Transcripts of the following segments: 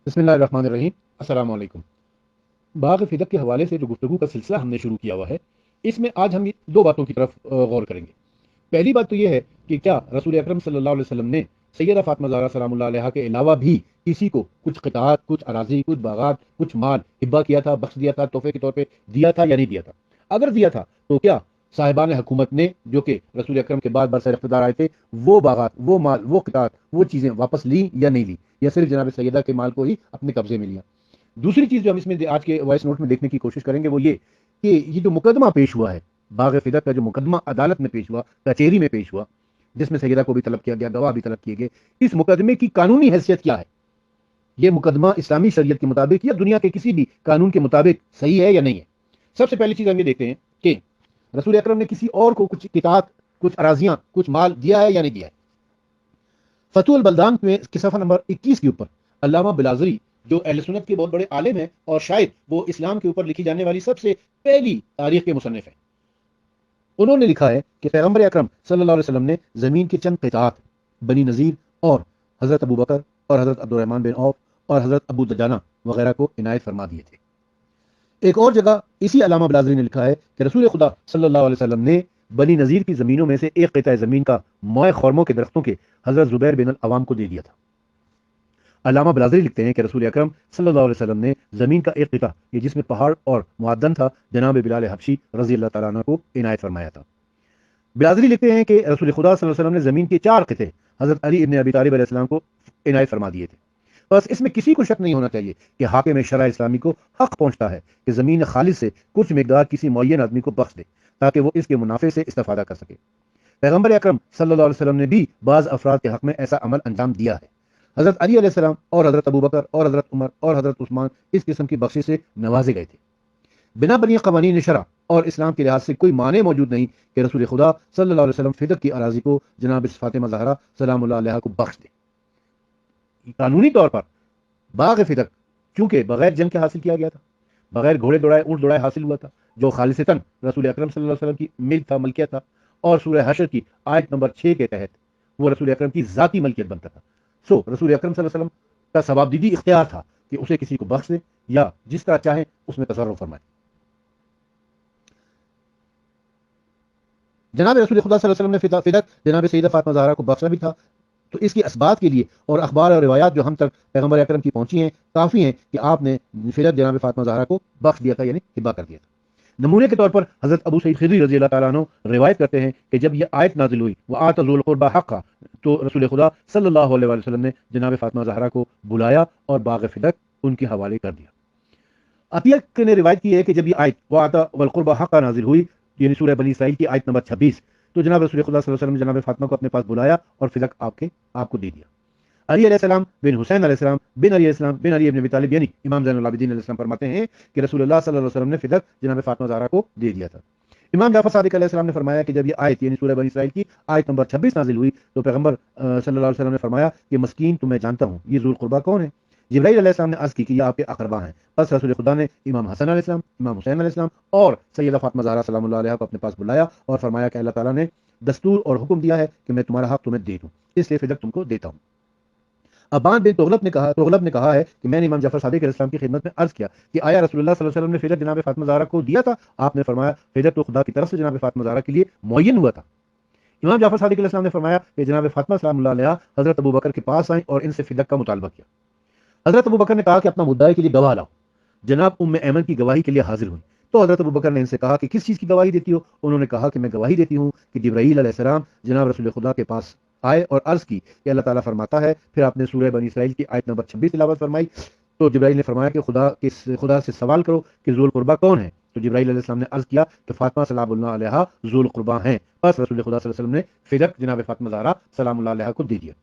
بسم اللہ الرحمن الرحیم۔ السلام علیکم۔ باغ فدق کے حوالے سے جو گفتگو کا سلسلہ ہم نے شروع کیا ہوا ہے، اس میں آج ہم دو باتوں کی طرف غور کریں گے۔ پہلی بات تو یہ ہے کہ کیا رسول اکرم صلی اللہ علیہ وسلم نے سیدہ فاطمہ زہرا سلام اللہ علیہا کے علاوہ بھی کسی کو کچھ قطعات، کچھ اراضی، کچھ باغات، کچھ مال ہبہ کیا تھا، بخش دیا تھا، تحفے کے طور پہ دیا تھا یا نہیں دیا تھا؟ اگر دیا تھا تو کیا صاحبان حکومت نے، جو کہ رسول اکرم کے بعد برسر اقتدار آئے تھے، وہ باغات، وہ مال، وہ قطعات، وہ چیزیں واپس لی یا نہیں لی، یا صرف جناب سیدہ کے مال کو ہی اپنے قبضے میں لیا؟ دوسری چیز جو ہم اس میں آج کے وائس نوٹ میں دیکھنے کی کوشش کریں گے وہ یہ کہ یہ جو مقدمہ پیش ہوا ہے، باغ فدق کا جو مقدمہ عدالت میں پیش ہوا، کچہری میں پیش ہوا، جس میں سیدہ کو بھی طلب کیا گیا، گواہ بھی طلب کیے گئے، اس مقدمے کی قانونی حیثیت کیا ہے؟ یہ مقدمہ اسلامی شریعت کے مطابق یا دنیا کے کسی بھی قانون کے مطابق صحیح ہے یا نہیں ہے؟ سب سے پہلی چیز ہم یہ دیکھتے ہیں کہ رسول اکرم نے کسی اور کو کچھ قطعات، کچھ اراضیاں، کچھ مال دیا ہے یا نہیں دیا ہے؟ فتح البلدان میں کے صفحہ نمبر 21 کے اوپر علامہ بلازری، جو اہل سنت کے بہت بڑے عالم ہیں اور شاید وہ اسلام کے اوپر لکھی جانے والی سب سے پہلی تاریخ کے مصنف ہیں، انہوں نے لکھا ہے کہ پیغمبر اکرم صلی اللہ علیہ وسلم نے زمین کے چند قطعات بنی نذیر اور حضرت ابو بکر اور حضرت عبد الرحمن بن عوف اور حضرت ابو دجانہ وغیرہ کو عنایت فرما دیے تھے۔ ایک اور جگہ اسی علامہ بلازری نے لکھا ہے کہ رسول خدا صلی اللہ علیہ وسلم نے بنی نذیر کی زمینوں میں سے ایک قطع زمین کا موئے خورموں کے درختوں کے حضرت زبیر بن العوام کو دے دیا تھا۔ علامہ بلازری لکھتے ہیں کہ رسول اکرم صلی اللہ علیہ وسلم نے زمین کا ایک قطع، یہ جس میں پہاڑ اور معدن تھا، جناب بلال حبشی رضی اللہ تعالیٰ عنہ کو عنایت فرمایا تھا۔ بلازری لکھتے ہیں کہ رسول خدا صلی اللہ علیہ وسلم نے زمین کے 4 قطعے حضرت علی ابن ابی طالب علیہ السلام کو عنایت فرما دیے تھے۔ بس اس میں کسی کو شک نہیں ہونا چاہیے کہ حاکم شرع اسلامی کو حق پہنچتا ہے کہ زمین خالص سے کچھ مقدار کسی معین آدمی کو بخش دے تاکہ وہ اس کے منافع سے استفادہ کر سکے۔ پیغمبر اکرم صلی اللہ علیہ وسلم نے بھی بعض افراد کے حق میں ایسا عمل انجام دیا ہے۔ حضرت علی علیہ السلام اور حضرت ابو بکر اور حضرت عمر اور حضرت عثمان اس قسم کی بخشش سے نوازے گئے تھے۔ بنا بنی قوانین شرع اور اسلام کے لحاظ سے کوئی معنی موجود نہیں کہ رسول خدا صلی اللہ علیہ وسلم فدق کی اراضی کو جناب فاطمہ زہرا سلام اللہ علیہا کو بخش دے۔ قانونی طور پر باغ فدق چونکہ بغیر جنگ کے حاصل کیا گیا تھا، بغیر گھوڑے دوڑائے اونٹ دوڑائے حاصل ہوا تھا، جو خالصتاً رسول اکرم صلی اللہ علیہ وسلم کی ملک تھا، ملکیت تھا، اور سورہ حشر کی آیت نمبر 6 کے تحت وہ رسول اکرم کی ذاتی ملکیت بنتا تھا۔ سو رسول اکرم صلی اللہ علیہ وسلم کا ثوابدیدی اختیار تھا کہ اسے کسی کو بخش دے یا جس طرح چاہیں اس میں تصرف فرمائے۔ جناب رسول خدا صلی اللہ علیہ وسلم نے فدق جناب سیدہ فاطمہ زہرا کو بخشا بھی تھا، تو اس کی اسبات کے لیے اور اخبار اور روایات جو ہم تک پیغمبر اکرم کی پہنچی ہیں کافی ہیں کہ آپ نے فدق جناب فاطمہ زہرا کو بخش دیا تھا، یعنی ہبہ کر دیا تھا۔ نمونے کے طور پر حضرت ابو سعید خدری رضی اللہ تعالیٰ عنہ روایت کرتے ہیں کہ جب یہ آیت نازل ہوئی وآت ذو القربى حقہ، تو رسول خدا صلی اللہ علیہ وسلم نے جناب فاطمہ زہرا کو بلایا اور باغ فدق ان کے حوالے کر دیا۔ عطیہ نے روایت کی ہے کہ جب یہ آیت وآت والقربى حقہ نازل ہوئی، یعنی سورہ بنی اسرائیل کی آیت نمبر 26، تو جناب رسول خدا صلی اللہ علیہ وسلم نے جناب فاطمہ کو اپنے پاس بلایا اور فدق آپ کو دے دیا۔ علی علیہ السلام بن حسین علیہ السلام بن علی علیہ السلام بن علی ابن ابی طالب یعنی امام زین العابدین علیہ السلام فرماتے ہیں کہ رسول اللہ صلی اللہ علیہ وسلم نے فدق جناب فاطمہ زہرا کو دے دیا تھا۔ امام جعفر صادق علیہ السلام نے فرمایا کہ جب یہ آیت یعنی سورہ بنی اسرائیل کی آیت نمبر 26 نازل ہوئی تو پیغمبر صلی اللہ علیہ وسلم نے فرمایا کہ مسکین تو میں جانتا ہوں، یہ ذو القربہ کون ہے؟ جبرائیل علیہ السلام نے عرض کی کہ یہ آپ کے اقربا ہیں۔ بس رسول خدا نے امام حسن علیہ السلام، امام حسین علیہ السلام اور سیدہ فاطمہ زہرا سلام اللہ علیہا کو اپنے پاس بلایا اور فرمایا کہ اللہ تعالیٰ نے دستور اور حکم دیا ہے کہ میں تمہارا حق تمہیں دے دوں، اس لیے فدق تم کو دیتا ہوں۔ ابان بن تغلب نے کہا ہے کہ میں نے امام جعفر صادق علیہ السلام کی خدمت میں عرض کیا کہ آیا رسول اللہ صلی اللہ علیہ وسلم نے فدق جناب فاطمہ زہرا کو دیا تھا؟ آپ نے فرمایا فدق تو خدا کی طرف سے جناب فاطمہ زہرا کے لیے معین ہوا تھا۔ امام جعفر صادق علیہ السلام نے فرمایا کہ جناب فاطمہ سلام اللہ علیہا حضرت ابو بکر کے پاس آئیں اور ان سے فدق کا مطالبہ کیا۔ حضرت ابو بکر نے کہا کہ اپنا مدعا کے لیے گواہ لاؤ۔ جناب ایمن کی گواہی کے لیے حاضر ہوئی تو حضرت ابو بکر نے ان سے کہا کہ کس چیز کی گواہی دیتی ہو؟ انہوں نے کہا کہ میں گواہی دیتی ہوں کہ جبرائیل علیہ السلام جناب رسول خدا کے پاس آئے اور عرض کی کہ اللہ تعالیٰ فرماتا ہے، پھر آپ نے سورہ بنی اسرائیل کی آیت نمبر 26 تلاوت فرمائی، تو جبرائیل نے فرمایا کہ خدا سے سوال کرو کہ ذو القربہ کون ہے؟ تو جبرائیل علیہ السلام نے عرض کیا کہ فاطمہ سلام اللہ علیہا ذو القربہ ہیں۔ بس رسول خدا صلی اللہ علیہ وسلم نے فدق جناب فاطمہ زہرا سلام اللہ علیہا کو دے دیا۔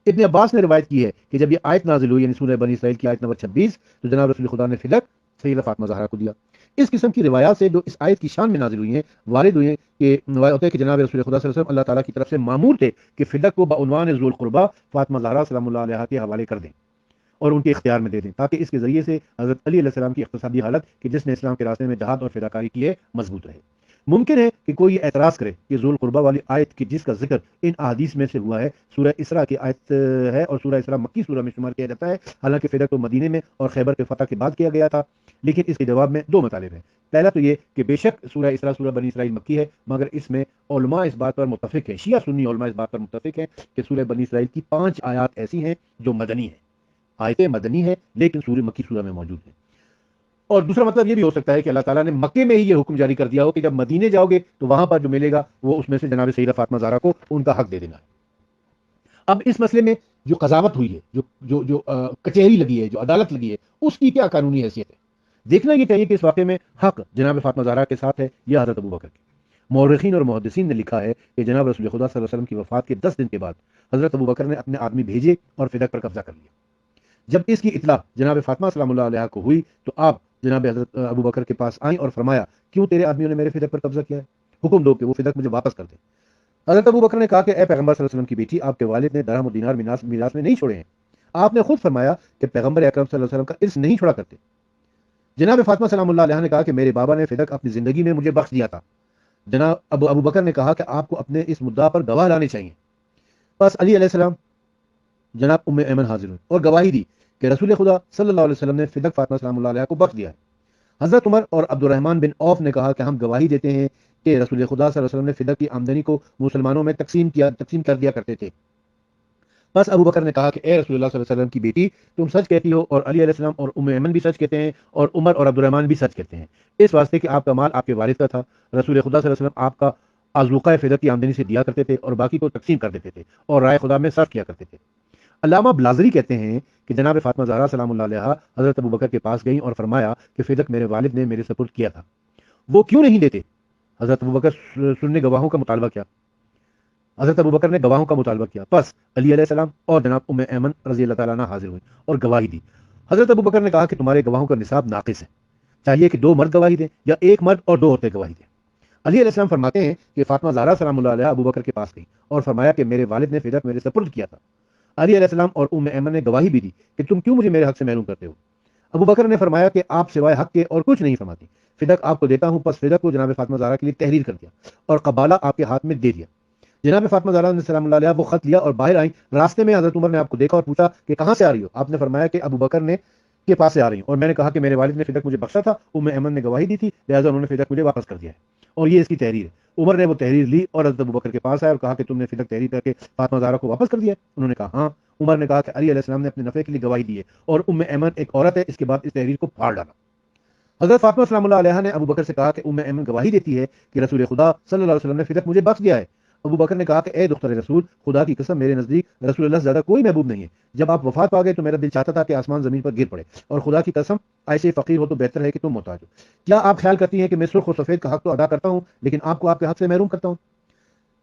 ابن عباس نے روایت کی ہے کہ جب یہ آیت نازل ہوئی یعنی سورہ بنی اسرائیل کی آیت نمبر 26، تو جناب رسول خدا نے فدق سیدہ فاطمہ زہرا کو دیا۔ اس قسم کی روایات سے جو اس آیت کی شان میں نازل ہوئی ہیں وارد ہوئی ہیں کہ ہوتا ہے کہ جناب رسول خدا صلی اللہ علیہ وسلم اللہ تعالیٰ کی طرف سے مامور تھے کہ فدق کو بعنوان ذو القربہ فاطمہ زہرا سلام اللہ علیہا کے حوالے کر دیں اور ان کے اختیار میں دے دیں، تاکہ اس کے ذریعے سے حضرت علی علیہ السلام کی اقتصادی حالت کہ جس نے اسلام کے راستے میں جہاد اور فداکاری کی ہے مضبوط رہے۔ ممکن ہے کہ کوئی یہ اعتراض کرے کہ ذو القربہ والی آیت کی جس کا ذکر ان احادیث میں سے ہوا ہے سورہ اسراء کی آیت ہے، اور سورہ اسراء مکی سورہ میں شمار کیا جاتا ہے، حالانکہ فدق تو مدینے میں اور خیبر کے فتح کے بعد کیا گیا تھا۔ لیکن اس کے جواب میں دو مطالب ہیں۔ پہلا تو یہ کہ بے شک سورہ اسراء سورہ بنی اسرائیل مکی ہے، مگر اس میں علماء اس بات پر متفق ہیں، شیعہ سنی علماء اس بات پر متفق ہیں کہ سورہ بنی اسرائیل کی 5 آیات ایسی ہیں جو مدنی ہیں، آیتیں مدنی ہیں لیکن سورہ مکی سورہ میں موجود ہیں۔ اور دوسرا مطلب یہ بھی ہو سکتا ہے کہ اللہ تعالیٰ نے مکے میں ہی یہ حکم جاری کر دیا ہو کہ جب مدینے جاؤ گے تو وہاں پر جو ملے گا وہ اس میں سے جناب سیدہ فاطمہ زہرا کو ان کا حق دے دینا ہے۔ اب اس مسئلے میں جو قضاوت ہوئی ہے، جو کچہری لگی ہے، جو عدالت لگی ہے، اس کی کیا قانونی حیثیت ہے؟ دیکھنا یہ چاہیے کہ اس واقعے میں حق جناب فاطمہ زہرا کے ساتھ ہے یا حضرت ابوبکر کے۔ مورخین اور محدثین نے لکھا ہے کہ جناب رسول خدا صلی اللہ علیہ وسلم کی وفات کے 10 دن کے بعد حضرت ابوبکر نے اپنے آدمی بھیجے اور فدق پر قبضہ کر لیا۔ جب اس کی اطلاع جناب فاطمہ سلام اللہ علیہ کو ہوئی تو آپ جناب حضرت ابوبکر کے پاس آئیں اور فرمایا، کیوں تیرے آدمیوں نے میرے فدق پر قبضہ کیا ہے؟ حکم دو کہ وہ فدق مجھے واپس کر دیں۔ حضرت ابوبکر نے کہا کہ اے پیغمبر صلی اللہ علیہ وسلم کی بیٹی، آپ کے والد نے درہم و دینار میراث میں نہیں چھوڑے ہیں، آپ نے خود فرمایا کہ پیغمبر اکرم صلی اللہ علیہ وسلم کا ارث نہیں چھوڑا کرتے۔ جناب فاطمہ سلام اللہ علیہ نے کہا کہ میرے بابا نے فدق اپنی زندگی میں مجھے بخش دیا تھا۔ جناب ابوبکر نے کہا کہ آپ کو اپنے اس مدعا پر گواہ لانے چاہیے۔ بس علی علیہ السلام جناب ام ایمن حاضر ہوئی اور گواہی دی کہ رسول خدا صلی اللہ علیہ وسلم نے فدق فاطمہ سلام اللہ علیہ کو بخش دیا ہے۔ حضرت عمر اور عبد الرحمن بن عوف نے کہا کہ ہم گواہی دیتے ہیں کہ رسول خدا صلی اللہ علیہ وسلم نے فدق کی آمدنی کو مسلمانوں میں تقسیم کر دیا کرتے تھے۔ بس ابو بکر نے کہا کہ اے رسول اللہ صلی اللہ علیہ وسلم کی بیٹی، تم سچ کہتی ہو اور علی علیہ السلام اور ام ایمن بھی سچ کہتے ہیں اور عمر اور عبد الرحمن بھی سچ کہتے ہیں، اس واسطے کہ آپ کا مال آپ کے والد کا تھا۔ رسول خدا صلی اللہ علیہ وسلم آپ کا ازوقہ فدق کی آمدنی سے دیا کرتے تھے اور باقی کو تقسیم کر دیتے تھے اور رائے خدا میں صرف کیا کرتے تھے۔ علامہ بلازری کہتے ہیں کہ جناب فاطمہ زہرا سلام اللہ علیہا حضرت ابوبکر کے پاس گئیں اور فرمایا کہ فدق میرے والد نے میرے سپرد کیا تھا، وہ کیوں نہیں دیتے؟ حضرت ابوبکر سننے گواہوں کا مطالبہ کیا حضرت ابوبکر نے گواہوں کا مطالبہ کیا، بس علی علیہ السلام اور جناب ام ایمن رضی اللہ تعالیٰ عنہ حاضر ہوئے اور گواہی دی۔ حضرت ابوبکر نے کہا کہ تمہارے گواہوں کا نصاب ناقص ہے، چاہیے کہ 2 مرد گواہی دیں یا 1 مرد اور 2 عورتیں گواہی دیں۔ علی علیہ السلام فرماتے ہیں کہ فاطمہ زہرا سلام اللہ علیہا ابوبکر کے پاس گئی اور فرمایا کہ میرے والد نے فدق میرے سپرد کیا تھا۔ علی علیہ السلام اور ام ایمن نے گواہی بھی دی کہ تم کیوں مجھے میرے حق سے محروم کرتے ہو؟ ابوبکر نے فرمایا کہ آپ سوائے حق کے اور کچھ نہیں فرماتی، فدق آپ کو دیتا ہوں۔ پس فدق کو جناب فاطمہ زہرا کے لیے تحریر کر دیا اور قبالہ آپ کے ہاتھ میں دے دیا۔ جناب فاطمہ زہرا نے سلام اللہ علیہ وہ خط لیا اور باہر آئیں۔ راستے میں حضرت عمر نے آپ کو دیکھا اور پوچھا کہ کہاں سے آ رہی ہو؟ آپ نے فرمایا کہ ابوبکر نے کے پاس سے آ رہی ہوں، اور میں نے کہا کہ میرے والد نے فدق مجھے بخشا تھا، ام ایمن نے گواہی دی تھی، لہٰذا انہوں نے فدق مجھے واپس کر دیا ہے، اور یہ اس کی تحریر ہے۔ عمر نے وہ تحریر لی اور حضرت ابوبکر کے پاس آیا اور کہا کہ تم نے فدق تحریر کر کے فاطمہ زہرا کو واپس کر دیا ہے؟ انہوں نے کہا ہاں۔ عمر نے کہا کہ علی علیہ السلام نے اپنے نفع کے لیے گواہی دی ہے اور ام ایمن ایک عورت ہے، اس کے بعد اس تحریر کو پھاڑ ڈالا۔ حضرت فاطمہ سلام اللہ علیہ نے ابو بکر سے کہا کہ ام ایمن گواہی دیتی ہے کہ رسول خدا صلی اللہ علیہ وسلم نے فدق مجھے بخش دیا ہے۔ ابو بکر نے کہا کہ اے دختر رسول، خدا کی قسم میرے نزدیک رسول اللہ سے زیادہ کوئی محبوب نہیں ہے۔ جب آپ وفات پا گئے تو میرا دل چاہتا تھا کہ آسمان زمین پر گر پڑے، اور خدا کی قسم ایسے فقیر ہو تو بہتر ہے کہ تم محتاج ہو۔ کیا آپ خیال کرتی ہیں کہ میں سرخ و سفید کا حق تو ادا کرتا ہوں لیکن آپ کو آپ کے حق سے محروم کرتا ہوں؟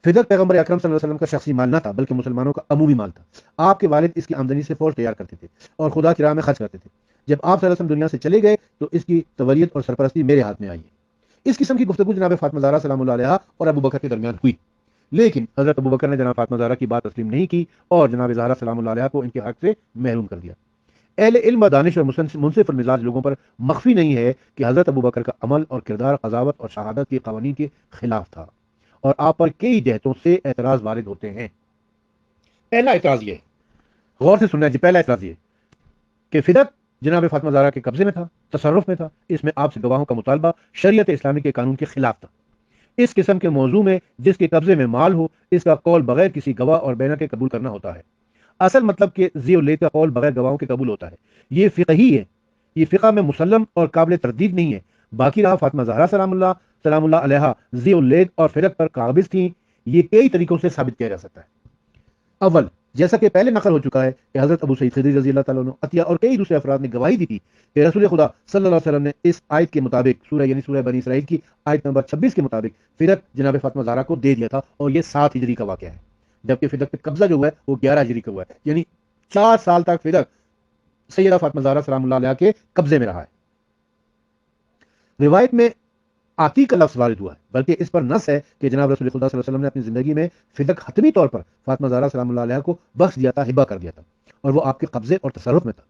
فدق پیغمبر اکرم صلی اللہ علیہ وسلم کا شخصی مال نہ تھا بلکہ مسلمانوں کا عمومی مال تھا۔ آپ کے والد اس کی آمدنی سے فوج تیار کرتے تھے اور خدا کی راہ میں خرچ کرتے تھے۔ جب آپ صلی اللہ علیہ وسلم دنیا سے چلے گئے تو اس کی تولیت اور سرپرستی میرے ہاتھ میں آئی ہے۔ اس قسم کی گفتگو جناب فاطمہ زہرا سلام اللہ علیہا اور ابو بکر کے درمیان ہوئی، لیکن حضرت ابو بکر نے جناب فاطمہ زہرا کی بات تسلیم نہیں کی اور جناب زہرا سلام اللہ علیہا کو ان کے حق سے محروم کر دیا۔ اہل علم، دانش اور منصف المزاج لوگوں پر مخفی نہیں ہے کہ حضرت ابو بکر کا عمل اور کردار قضاوت اور شہادت کے قوانین کے خلاف تھا، اور آپ پر کئی جہتوں سے اعتراض وارد ہوتے ہیں۔ پہلا اعتراض یہ ہے، غور سے سننا جی، پہلا اعتراض یہ کہ فدق جناب فاطمہ زہرا کے قبضے میں تھا، تصرف میں تھا، اس میں آپ سے گواہوں کا مطالبہ شریعت اسلامی کے قانون کے خلاف تھا۔ اس قسم کے موضوع میں جس کے قبضے میں مال ہو، اس کا قول بغیر کسی گواہ اور بینہ کے قبول کرنا ہوتا ہے۔ اصل مطلب کہ ذی الید کا قول بغیر گواہوں کے قبول ہوتا ہے، یہ فقہی ہے، یہ فقہ میں مسلم اور قابل تردید نہیں ہے۔ باقی رہا فاطمہ زہرا سلام اللہ علیہا ذی الید اور فدق پر قابض تھیں، یہ کئی طریقوں سے ثابت کیا جا سکتا ہے۔ اول، جیسا کہ پہلے نقل ہو چکا ہے کہ حضرت ابو سعید خدری رضی اللہ تعالیٰ عنہ، عطیہ اور کئی دوسرے افراد نے گواہی دی تھی کہ رسول خدا صلی اللہ علیہ وسلم نے اس آیت کے مطابق سورہ بنی اسرائیل کی آیت نمبر 26 کے مطابق فدق جناب فاطمہ زہرا کو دے دیا تھا، اور یہ 7 ہجری کا واقعہ ہے، جبکہ فدق پہ قبضہ جو ہوا ہے وہ 11 ہجری کا ہوا ہے، یعنی 4 سال تک فدق سیدہ فاطمہ زہرا سلام اللہ علیہا کے قبضے میں رہا ہے۔ روایت میں آتی کا لفظ وارد ہوا ہے، بلکہ اس پر نص ہے کہ جناب رسول خدا صلی اللہ علیہ وسلم نے اپنی زندگی میں فدق حتمی طور پر فاطمہ زہرا سلام اللہ علیہا کو بخش دیا تھا، ہبہ کر دیا تھا، اور وہ آپ کے قبضے اور تصرف میں تھا۔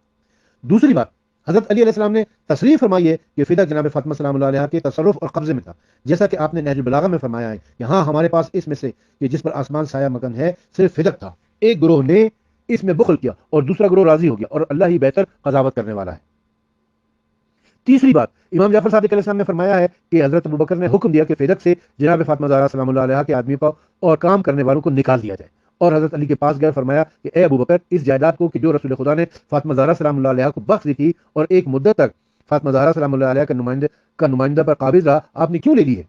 دوسری بات، حضرت علی علیہ السلام نے تصریح فرمائی ہے کہ فدق جناب فاطمہ سلام اللہ علیہ کے تصرف اور قبضے میں تھا، جیسا کہ آپ نے نہج البلاغہ میں فرمایا ہے کہ ہاں ہمارے پاس اس میں سے کہ جس پر آسمان سایہ مکن ہے صرف فدق تھا۔ ایک گروہ نے اس میں بخل کیا اور دوسرا گروہ راضی ہو گیا، اور اللہ ہی بہتر قضاوت کرنے والا ہے۔ تیسری بات، امام جعفر صادق علیہ السلام نے فرمایا ہے کہ حضرت ابوبکر نے حکم دیا کہ فدق سے جناب فاطمہ زہرا سلام اللہ علیہ کے آدمی کو اور کام کرنے والوں کو نکال دیا جائے، اور حضرت علی کے پاس گئے، فرمایا کہ اے ابوبکر، اس جائیداد کو کہ جو رسول خدا نے فاطمہ زہرا سلام اللہ علیہ کو بخش دی تھی اور ایک مدت تک فاطمہ زہرا سلام اللہ علیہ کا نمائندہ پر قابض رہا، آپ نے کیوں لے لی ہے؟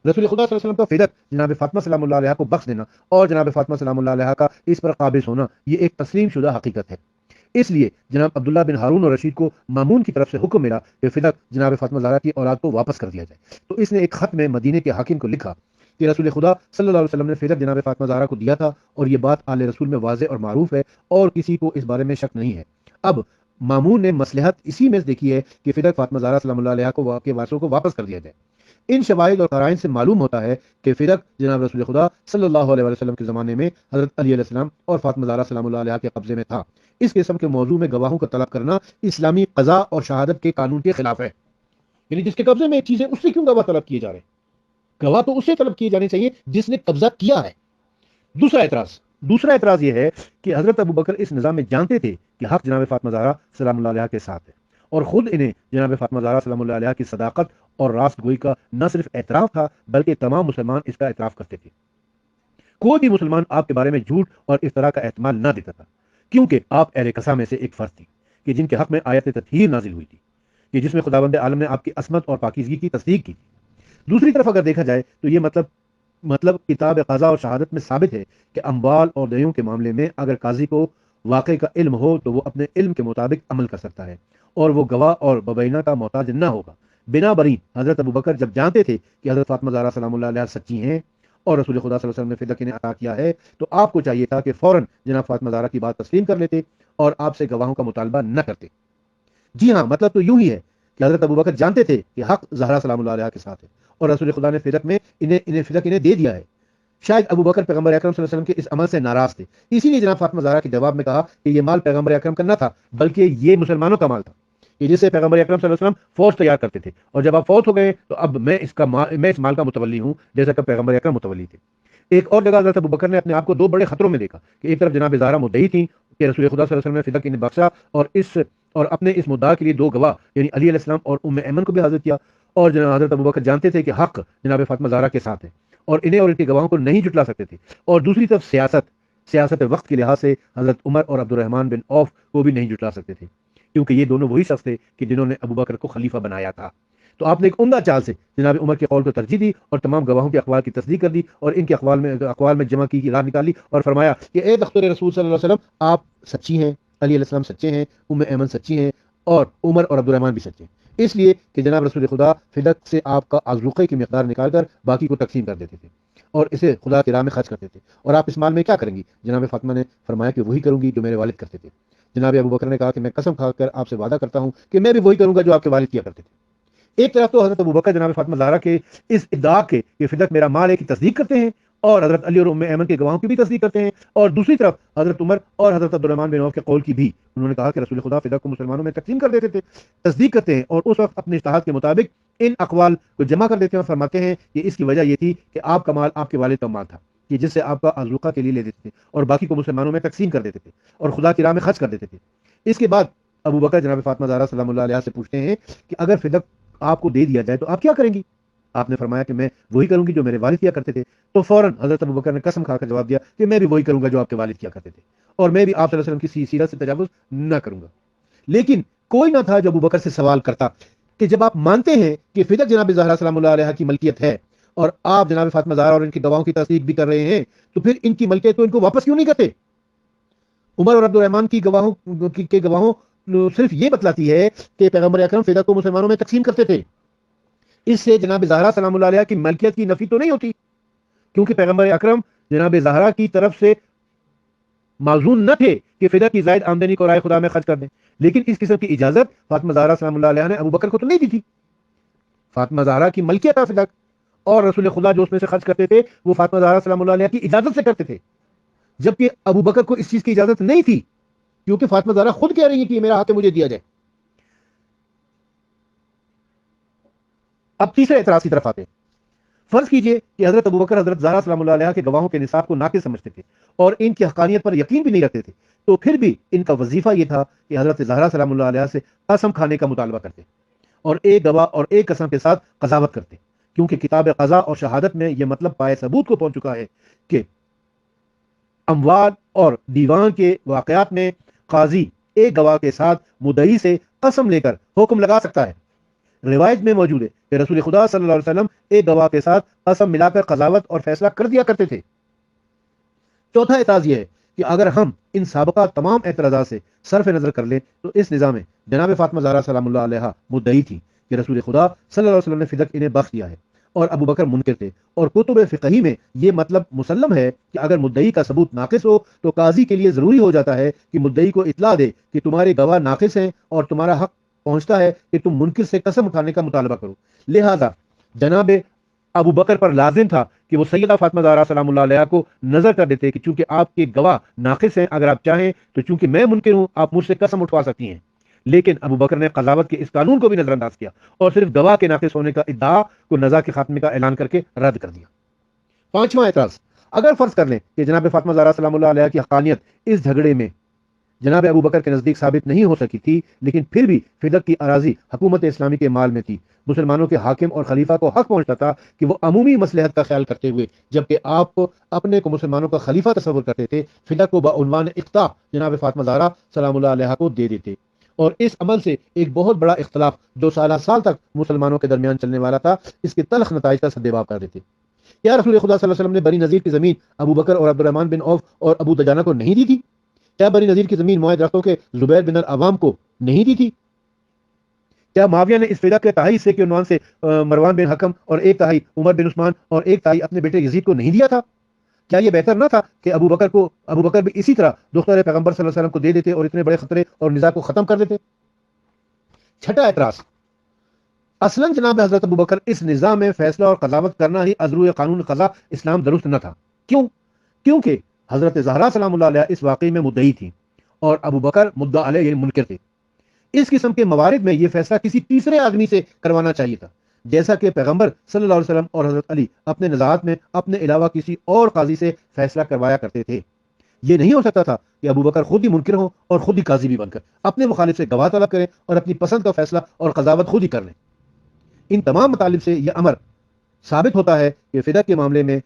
رسول خدا صلی اللہ علیہ وسلم کا فدق جناب فاطمہ سلام اللہ علیہ کو بخش دینا اور جناب فاطمہ سلام اللہ علیہ کا اس پر قابض ہونا، یہ ایک تسلیم شدہ حقیقت ہے۔ اس لیے جناب عبداللہ بن ہارون اور رشید کو مامون کی طرف سے حکم ملا کہ فدق جناب فاطمہ زہرا کی اولاد کو واپس کر دیا جائے، تو اس نے ایک خط میں مدینے کے حاکم کو لکھا کہ رسول خدا صلی اللہ علیہ وسلم نے فدق جناب فاطمہ زہرا کو دیا تھا، اور یہ بات آل رسول میں واضح اور معروف ہے اور کسی کو اس بارے میں شک نہیں ہے۔ اب مامون نے مصلحت اسی میں دیکھی ہے کہ فدق فاطمہ زہرا سلام اللہ علیہ کو کے وارثوں کو واپس کر دیا جائے۔ ان شواہد اور قرائن سے معلوم ہوتا ہے کہ فدق جناب رسول خدا صلی اللہ علیہ وسلم کے زمانے میں حضرت علی علیہ السلام اور فاطمہ زہرا سلام اللہ علیہ کے قبضے میں تھا۔ اس قسم کے موضوع میں گواہوں کا طلب کرنا اسلامی قضاء اور شہادت کے قانون کے خلاف ہے۔ یعنی جس کے قبضے میں چیزیں، اس سے کیوں گواہ طلب کیے جا رہے ہیں؟ گواہ تو اس سے طلب کیے جانے چاہیے جس نے قبضہ کیا ہے۔ دوسرا اعتراض یہ ہے کہ حضرت ابوبکر اس نظام میں جانتے تھے کہ حق جناب فاطمہ زہرا سلام اللہ علیہ کے ساتھ ہے، اور خود انہیں جناب فاطمہ زہرا سلام اللہ علیہ کی صداقت اور راست گوئی کا نہ صرف اعتراف تھا بلکہ تمام مسلمان اس کا اعتراف کرتے تھے۔ کوئی بھی مسلمان آپ کے بارے میں جھوٹ اور افتراء کا احتمال نہ دیتا تھا، کیونکہ آپ اہل قصہ میں سے ایک فرد تھی کہ جن کے حق میں آیت تطہیر نازل ہوئی تھی کہ جس میں خداوند عالم نے آپ کی عصمت اور پاکیزگی کی تصدیق کی تھی۔ دوسری طرف اگر دیکھا جائے تو یہ مطلب کتاب قضا اور شہادت میں ثابت ہے کہ اموال اور دیوں کے معاملے میں اگر قاضی کو واقع کا علم ہو تو وہ اپنے علم کے مطابق عمل کر سکتا ہے، اور وہ گواہ اور مبینہ کا محتاج نہ ہوگا۔ بنا برین حضرت ابوبکر جب جانتے تھے کہ حضرت فاطمہ زہرا سلام اللہ علیہ سچی ہیں اور رسول خدا صلی اللہ علیہ وسلم نے فدق انہیں عطا کیا ہے، تو آپ کو چاہیے تھا کہ فوراً جناب فاطمہ زہرا کی بات تسلیم کر لیتے اور آپ سے گواہوں کا مطالبہ نہ کرتے۔ جی ہاں، مطلب تو یوں ہی ہے کہ حضرت ابوبکر جانتے تھے کہ حق زہرا سلام اللہ علیہ کے ساتھ ہے، اور رسول خدا نے فدق میں انہیں دے دیا ہے۔ شاید ابوبکر پیغمبر اکرم صلی اللہ علیہ وسلم کے اس عمل سے ناراض تھے، اسی لیے جناب فاطمہ زہرا کے جواب میں کہا کہ یہ مال پیغمبر اکرم کا نہ تھا بلکہ یہ مسلمانوں کا مال تھا، کہ جس سے پیغمبر اکرم صلی اللہ علیہ وسلم فوج تیار کرتے تھے، اور جب آپ فوت ہو گئے تو اب میں اس مال کا متولی ہوں جیسا کہ پیغمبر اکرم متولی تھے۔ ایک اور جگہ حضرت ابوبکر نے اپنے آپ کو دو بڑے خطروں میں دیکھا کہ ایک طرف جناب زہرا مدعی تھیں کہ رسول خدا صلی اللہ علیہ وسلم نے فدق انہیں بخشا، اور اپنے اس مدعا کے لیے دو گواہ یعنی علی علیہ السلام اور ام ایمن کو بھی حاضر کیا، اور جناب حضرت ابوبکر جانتے تھے کہ حق جناب فاطمہ زہرا کے ساتھ ہے اور انہیں اور ان کے گواہوں کو نہیں جھٹلا سکتے تھے، اور دوسری طرف سیاست وقت کے لحاظ سے حضرت عمر اور عبد الرحمن بن عوف کو بھی نہیں جھٹلا سکتے تھے، کیونکہ یہ دونوں وہی شخص تھے کہ جنہوں نے ابوبکر کو خلیفہ بنایا تھا۔ تو آپ نے ایک عمدہ چال سے جناب عمر کے قول کو ترجیح دی اور تمام گواہوں کے اقوال کی تصدیق کر دی اور ان کے اقوال میں جمع کی راہ نکالی، اور فرمایا کہ اے دختر رسول صلی اللہ علیہ وسلم، آپ سچی ہیں، علی علیہ السلام سچے ہیں، ام ایمن سچی ہیں، اور عمر اور عبد الرحمن بھی سچے ہیں، اس لیے کہ جناب رسول خدا فدق سے آپ کا ازروقے کی مقدار نکال کر باقی کو تقسیم کر دیتے تھے اور اسے خدا کی راہ میں خرچ کرتے تھے۔ اور آپ اس مال میں کیا کریں گی؟ جناب فاطمہ نے فرمایا کہ وہی کروں گی جو میرے والد کرتے تھے۔ جناب ابوبکر نے کہا کہ میں قسم کھا کر آپ سے وعدہ کرتا ہوں کہ میں بھی وہی کروں گا جو آپ کے والد کیا کرتے تھے۔ ایک طرف تو حضرت ابوبکر جناب فاطمہ زہرا کے اس ادعا کے کہ فدق میرا مال ہے کی تصدیق کرتے ہیں، اور حضرت علی اور ام ایمن کے گواہوں کی بھی تصدیق کرتے ہیں، اور دوسری طرف حضرت عمر اور حضرت عبد الرحمن بن عوف کے قول کی بھی، انہوں نے کہا کہ رسول خدا فدق کو مسلمانوں میں تقسیم کر دیتے تھے، تصدیق کرتے ہیں، اور اس وقت اپنے اجتہاد کے مطابق ان اقوال کو جمع کر دیتے ہیں اور فرماتے ہیں کہ اس کی وجہ یہ تھی کہ آپ کا مال آپ کے والد کا مال تھا کہ جس سے آپ کا ازروقہ کے لیے لے دیتے تھے اور باقی کو مسلمانوں میں تقسیم کر دیتے تھے اور خدا کی راہ میں خرچ کر دیتے تھے۔ اس کے بعد ابوبکر جناب فاطمہ زہرا سلام اللہ علیہ سے پوچھتے ہیں کہ اگر فدق آپ کو دے دیا جائے تو آپ کیا کریں گی؟ آپ نے فرمایا کہ میں وہی کروں گی جو میرے والد کیا کرتے تھے۔ تو فوراً حضرت ابوبکر نے قسم کھا کر جواب دیا کہ میں بھی وہی کروں گا جو آپ کے والد کیا کرتے تھے، اور میں بھی آپ صلی اللہ علیہ وسلم کی سیرت سے تجاوز نہ کروں گا۔ لیکن کوئی نہ تھا جو ابوبکر سے سوال کرتا کہ جب آپ مانتے ہیں کہ فدق جناب زہرا سلام اللہ علیہ کی ملکیت ہے اور آپ جناب فاطمہ زہرا اور ان کی گواہوں کی تصدیق بھی کر رہے ہیں، تو پھر ان کی ملکیت کو ان کو واپس کیوں نہیں کرتے؟ عمر اور عبد الرحمن کی گواہوں صرف یہ بتلاتی ہے کہ پیغمبر اکرم فدق کو مسلمانوں میں تقسیم کرتے تھے، اس سے جناب زہرا سلام اللہ علیہ کی ملکیت کی نفی تو نہیں ہوتی، کیونکہ پیغمبر اکرم جناب زہرا کی طرف سے معزون نہ تھے کہ فدق کی زائد آمدنی کو رائے خدا میں خرچ کر دیں، لیکن اس قسم کی اجازت فاطمہ زہرا سلام اللہ علیہ نے ابوبکر کو تو نہیں دی تھی۔ فاطمہ زہرا کی ملکیت تھا فدق، اور رسول خدا جو اس میں سے خرچ کرتے تھے وہ فاطمہ زہرا سلام اللہ علیہ کی اجازت سے کرتے تھے، جبکہ ابوبکر کو اس چیز کی اجازت نہیں تھی، کیونکہ فاطمہ زہرا خود کہہ رہی ہیں کہ یہ میرا حق ہے، مجھے دیا جائے۔ اب تیسرے اعتراض کی طرف آتے ہیں۔ فرض کیجئے کہ حضرت ابوبکر حضرت زہرا سلام اللہ علیہ کے گواہوں کے نصاب کو ناقص سمجھتے تھے اور ان کی حقانیت پر یقین بھی نہیں رکھتے تھے، تو پھر بھی ان کا وظیفہ یہ تھا کہ حضرت زہرا سلام اللہ علیہ سے قسم کھانے کا مطالبہ کرتے اور ایک گواہ اور ایک قسم کے ساتھ قضاوت کرتے، کیونکہ کتاب قضا اور شہادت میں یہ مطلب پائے ثبوت کو پہنچ چکا ہے کہ اموال اور دیوان کے واقعات میں قاضی ایک گواہ کے ساتھ مدعی سے قسم لے کر حکم لگا سکتا ہے۔ روایت میں موجود ہے کہ رسول خدا صلی اللہ علیہ وسلم ایک گواہ کے ساتھ قسم ملا کر قضاوت اور فیصلہ کر دیا کرتے تھے۔ چوتھا اعتراض یہ ہے کہ اگر ہم ان سابقہ تمام اعتراضات سے صرف نظر کر لیں تو اس نظام میں جناب فاطمہ زہرا سلام اللہ علیہ مدعی تھی کہ رسول خدا صلی اللہ علیہ وسلم نے فدق انہیں بخش دیا ہے، اور ابو بکر منکر تھے، اور کتب فقہی میں یہ مطلب مسلم ہے کہ اگر مدعی کا ثبوت ناقص ہو تو قاضی کے لیے ضروری ہو جاتا ہے کہ مدعی کو اطلاع دے کہ تمہارے گواہ ناقص ہیں اور تمہارا حق پہنچتا ہے کہ تم منکر سے قسم اٹھانے کا مطالبہ کرو۔ لہذا جناب ابو بکر پر لازم تھا کہ وہ سیدہ فاطمہ زہرا سلام اللہ علیہ کو نظر کر دیتے کہ چونکہ آپ کے گواہ ناقص ہیں، اگر آپ چاہیں تو چونکہ میں منکر ہوں آپ مجھ سے قسم اٹھوا سکتی ہیں۔ لیکن ابو بکر نے قضاوت کے اس قانون کو بھی نظر انداز کیا اور صرف گواہ کے ناقص ہونے کا ادعا کو نزاع کے خاتمے کا اعلان کر کے رد کر دیا۔ پانچواں اعتراض، اگر فرض کر لیں کہ جناب فاطمہ زہرا سلام اللہ علیہ کی حقانیت اس جھگڑے میں جناب ابو بکر کے نزدیک ثابت نہیں ہو سکی تھی، لیکن پھر بھی فدق کی اراضی حکومت اسلامی کے مال میں تھی، مسلمانوں کے حاکم اور خلیفہ کو حق پہنچتا تھا کہ وہ عمومی مصلحت کا خیال کرتے ہوئے جبکہ آپ اپنے کو مسلمانوں کا خلیفہ تصور کرتے تھے، فدق کو بعنوان اقطاع جناب فاطمہ زہرا سلام اللہ علیہ کو دے دیتے، اور اس عمل سے ایک بہت بڑا اختلاف جو سالہ سال تک مسلمانوں کے درمیان چلنے والا تھا اس کے تلخ نتائج کا سدباب کر دیتے۔ کیا رسول خدا صلی اللہ علیہ وسلم نے بنی نذیر کی زمین ابو بکر اور عبد الرحمن بن عوف اور ابو دجانہ کو نہیں دی تھی؟ کیا بنی نذیر کی زمین معاہد درختوں کے زبیر بن العوام کو نہیں دی تھی؟ کیا معاویہ نے اس فدق کے تہائی حصے کے عنوان سے مروان بن حکم اور ایک تہائی عمر بن عثمان اور ایک تہائی اپنے بیٹے یزید کو نہیں دیا تھا؟ کیا یہ بہتر نہ تھا کہ ابو بکر بھی اسی طرح دختر پیغمبر صلی اللہ علیہ وسلم کو دے دیتے اور اتنے بڑے خطرے اور نزاع کو ختم کر دیتے؟ چھٹا اعتراض، اصلاً جناب حضرت ابو بکر اس نظام میں فیصلہ اور قضاوت کرنا ہی ازروع قانون قضا اسلام درست نہ تھا۔ کیوں؟ کیونکہ حضرت زہرا سلام اللہ علیہ اس واقعے میں مدعی تھی اور ابو بکر مدعا علیہ یعنی منکر تھے۔ اس قسم کے موارد میں یہ فیصلہ کسی تیسرے آدمی سے کروانا چاہیے تھا، جیسا کہ پیغمبر صلی اللہ علیہ وسلم اور حضرت علی اپنے نزاعات میں اپنے علاوہ کسی اور قاضی سے فیصلہ کروایا کرتے تھے۔ یہ نہیں ہو سکتا تھا کہ ابو بکر خود ہی منکر ہوں اور خود ہی قاضی بھی بن کر اپنے مخالف سے گواہ طلب کریں اور اپنی پسند کا فیصلہ اور قضاوت خود ہی کر لیں۔ ان تمام مطالب سے یہ امر ثابت ہوتا ہے کہ فدق کے معاملے میں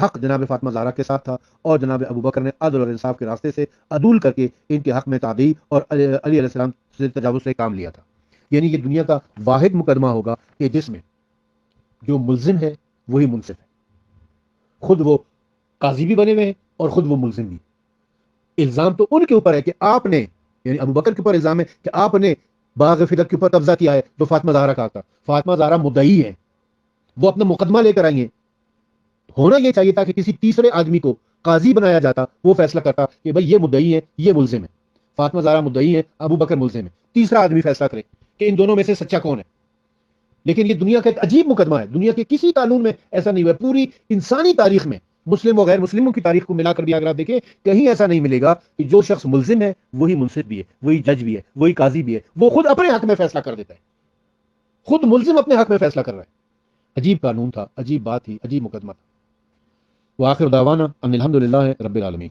حق جناب فاطمہ زہرا کے ساتھ تھا اور جناب ابو بکر نے عدل اور انصاف کے راستے سے عدول کر کے ان کے حق میں تعدی اور علی علیہ السلام سے تجاوز سے کام لیا تھا۔ یعنی یہ دنیا کا واحد مقدمہ ہوگا کہ جس میں جو ملزم ہے وہی منصف ہے، خود وہ قاضی بھی بنے ہوئے ہیں اور خود وہ ملزم بھی۔ الزام تو ان کے اوپر ہے کہ آپ نے، یعنی ابو بکر کے اوپر الزام ہے کہ آپ نے باغ فدق کے اوپر قبضہ کیا ہے تو فاطمہ زہرا کا تھا، فاطمہ زہرا مدعی ہے، وہ اپنا مقدمہ لے کر آئی ہیں۔ ہونا یہ چاہیے تھا کہ کسی تیسرے آدمی کو قاضی بنایا جاتا، وہ فیصلہ کرتا کہ بھائی یہ مدعی ہے یہ ملزم ہے، فاطمہ زہرا مدعی ہے ابو بکر ملزم ہے، تیسرا آدمی فیصلہ کرے کہ ان دونوں میں سے سچا کون ہے۔ لیکن یہ دنیا کا ایک عجیب مقدمہ ہے، دنیا کے کسی قانون میں ایسا نہیں ہوا، پوری انسانی تاریخ میں مسلم و غیر مسلموں کی تاریخ کو ملا کر بھی اگر آپ دیکھیں کہیں ایسا نہیں ملے گا کہ جو شخص ملزم ہے وہی منصف بھی ہے، وہی جج بھی ہے، وہی قاضی بھی ہے، وہ خود اپنے حق میں فیصلہ کر دیتا ہے، خود ملزم اپنے حق میں فیصلہ کر رہا ہے۔ عجیب قانون تھا، عجیب بات تھی، عجیب مقدمہ تھا۔ وآخر دعوانا ان الحمد للہ رب العالمین۔